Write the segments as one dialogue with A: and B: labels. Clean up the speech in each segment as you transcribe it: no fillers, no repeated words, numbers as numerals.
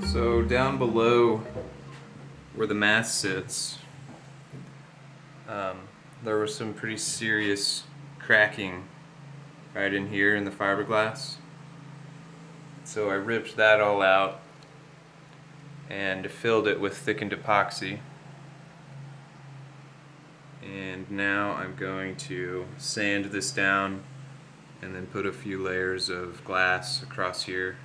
A: So down below where the mast sits, there was some pretty serious cracking right in here in the fiberglass. So I ripped that all out and filled it with thickened epoxy. And now I'm going to sand this down and then put a few layers of glass across here.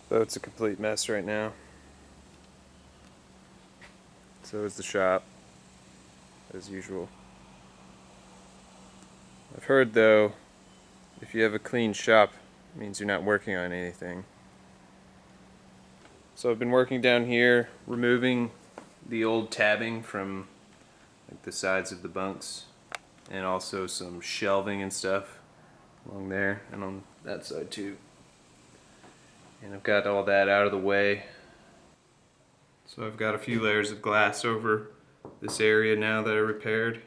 A: Boat's a complete mess right now. So is the shop, as usual. I've heard though, if you have a clean shop, it means you're not working on anything. So I've been working down here, removing the old tabbing from like the sides of the bunks, and also some shelving and stuff along there and on that side too. And I've got all that out of the way. So I've got a few layers of glass over this area now that I repaired.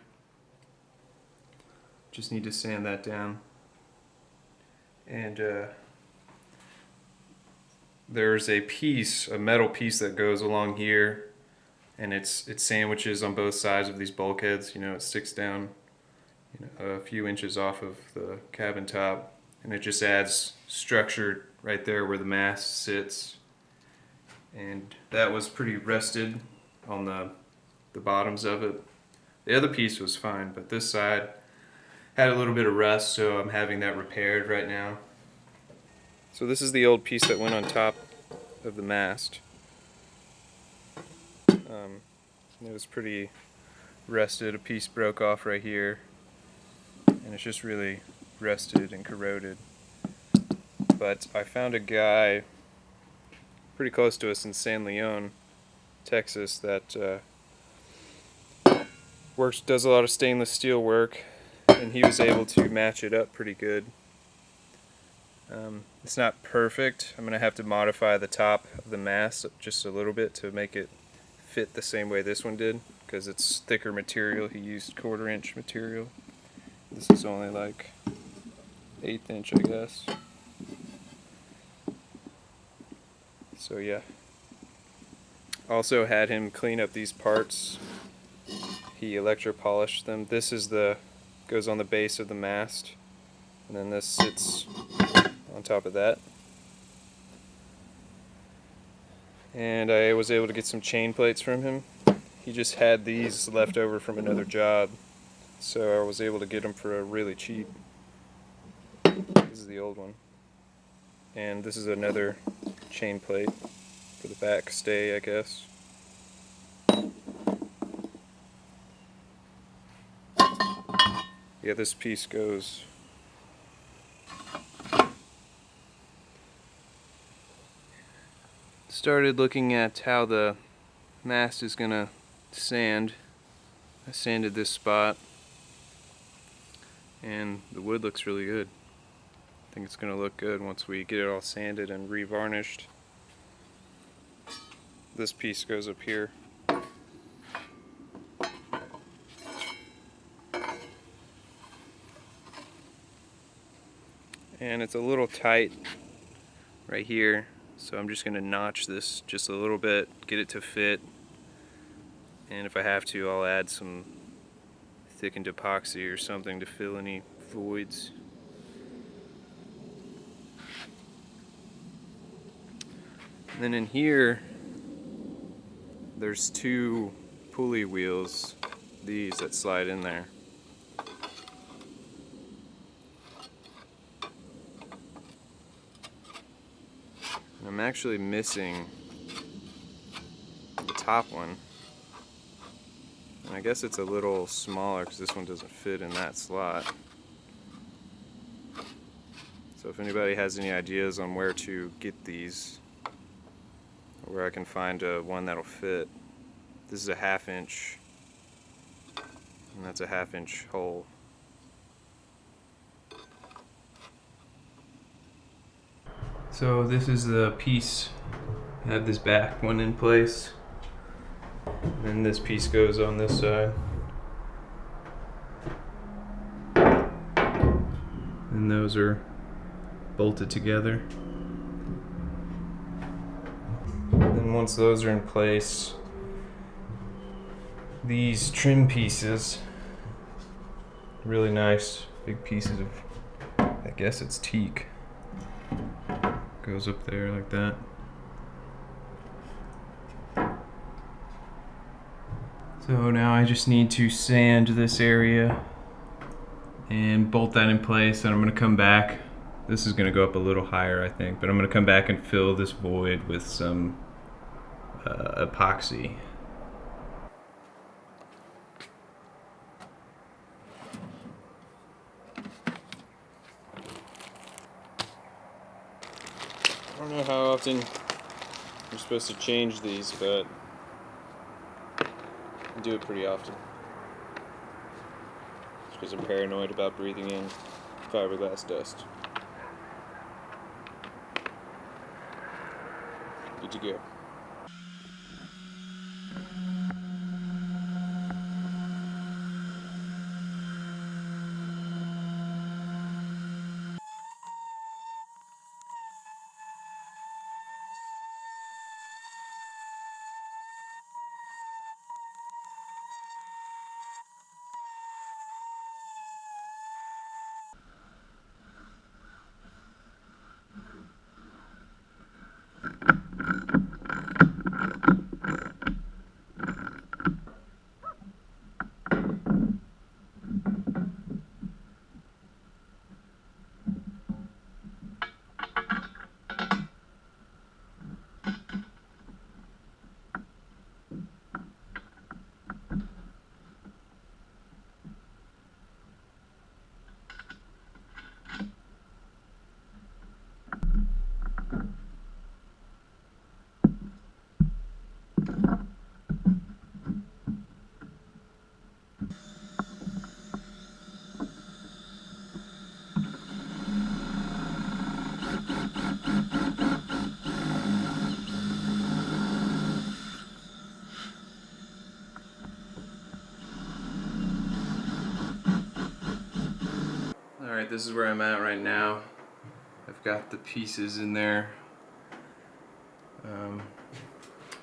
A: Just need to sand that down. And there's a piece, a metal piece that goes along here, and it sandwiches on both sides of these bulkheads. You know, it sticks down, you know, a few inches off of the cabin top, and it just adds structure right there where the mast sits. And that was pretty rusted on the bottoms of it. The other piece was fine, but this side had a little bit of rust, so I'm having that repaired right now. So this is the old piece that went on top of the mast. It was pretty rusted. A piece broke off right here, and it's just really rusted and corroded. But I found a guy pretty close to us in San Leon, Texas, that does a lot of stainless steel work, and he was able to match it up pretty good. It's not perfect. I'm going to have to modify the top of the mast just a little bit to make it fit the same way this one did, because it's thicker material. He used 1/4 inch material. This is only like 1/8 inch, I guess. So yeah. Also had him clean up these parts. He electro-polished them. This is goes on the base of the mast, and then this sits on top of that. And I was able to get some chain plates from him. He just had these left over from another job, so I was able to get them for a really cheap. This is the old one. And this is another chain plate for the back stay, I guess. Yeah, this piece goes. Started looking at how the mast is gonna sand. I sanded this spot, and the wood looks really good. I think it's gonna look good once we get it all sanded and revarnished. This piece goes up here. And it's a little tight right here, so I'm just going to notch this just a little bit, get it to fit, and if I have to, I'll add some thickened epoxy or something to fill any voids. And then in here, there's 2 pulley wheels, these that slide in there. I'm actually missing the top one, and I guess it's a little smaller because this one doesn't fit in that slot. So if anybody has any ideas on where to get these, or where I can find one that'll fit, this is a 1/2 inch, and that's a 1/2 inch hole. So this is the piece. I have this back one in place, and then this piece goes on this side. and those are bolted together. And once those are in place, these trim pieces, really nice big pieces of, I guess it's teak, goes up there like that. So now I just need to sand this area and bolt that in place, and I'm going to come back. This is going to go up a little higher, I think, but I'm going to come back and fill this void with some epoxy. I don't know how often you're supposed to change these, but I do it pretty often. Just because I'm paranoid about breathing in fiberglass dust. Good to go. Alright, this is where I'm at right now. I've got the pieces in there.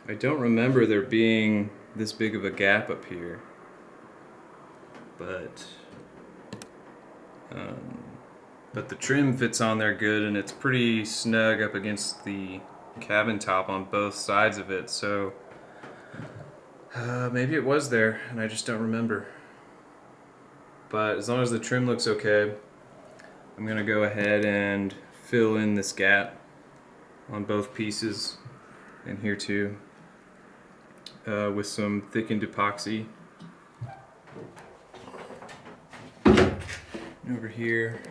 A: I don't remember there being this big of a gap up here, but the trim fits on there good, and it's pretty snug up against the cabin top on both sides of it, so maybe it was there and I just don't remember. But as long as the trim looks okay, I'm gonna go ahead and fill in this gap on both pieces and here too with some thickened epoxy. Over here,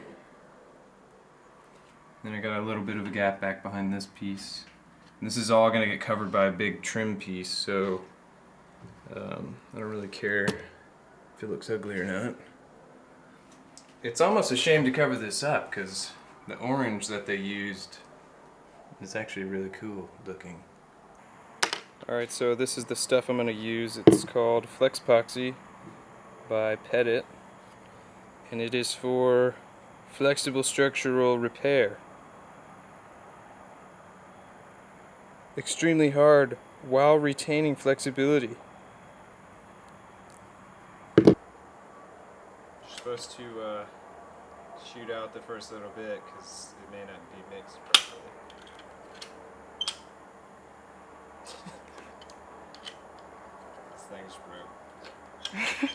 A: then I got a little bit of a gap back behind this piece, and this is all gonna get covered by a big trim piece, so I don't really care if it looks ugly or not. It's almost a shame to cover this up because the orange that they used is actually really cool looking. Alright, so this is the stuff I'm going to use. It's called Flexpoxy by Pettit, and it is for flexible structural repair. Extremely hard while retaining flexibility. You're supposed to shoot out the first little bit because it may not be mixed properly. This thing's broke.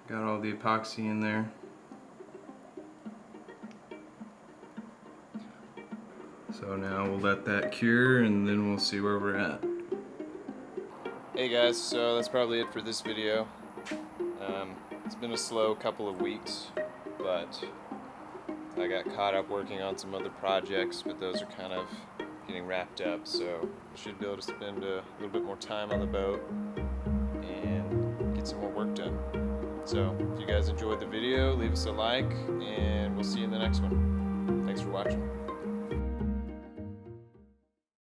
A: Got all the epoxy in there. So now we'll let that cure and then we'll see where we're at. Hey guys, so that's probably it for this video. It's been a slow couple of weeks, but I got caught up working on some other projects, but those are kind of getting wrapped up, so we should be able to spend a little bit more time on the boat and get some more work done. So if you guys enjoyed the video, leave us a like, and we'll see you in the next one. Thanks for watching.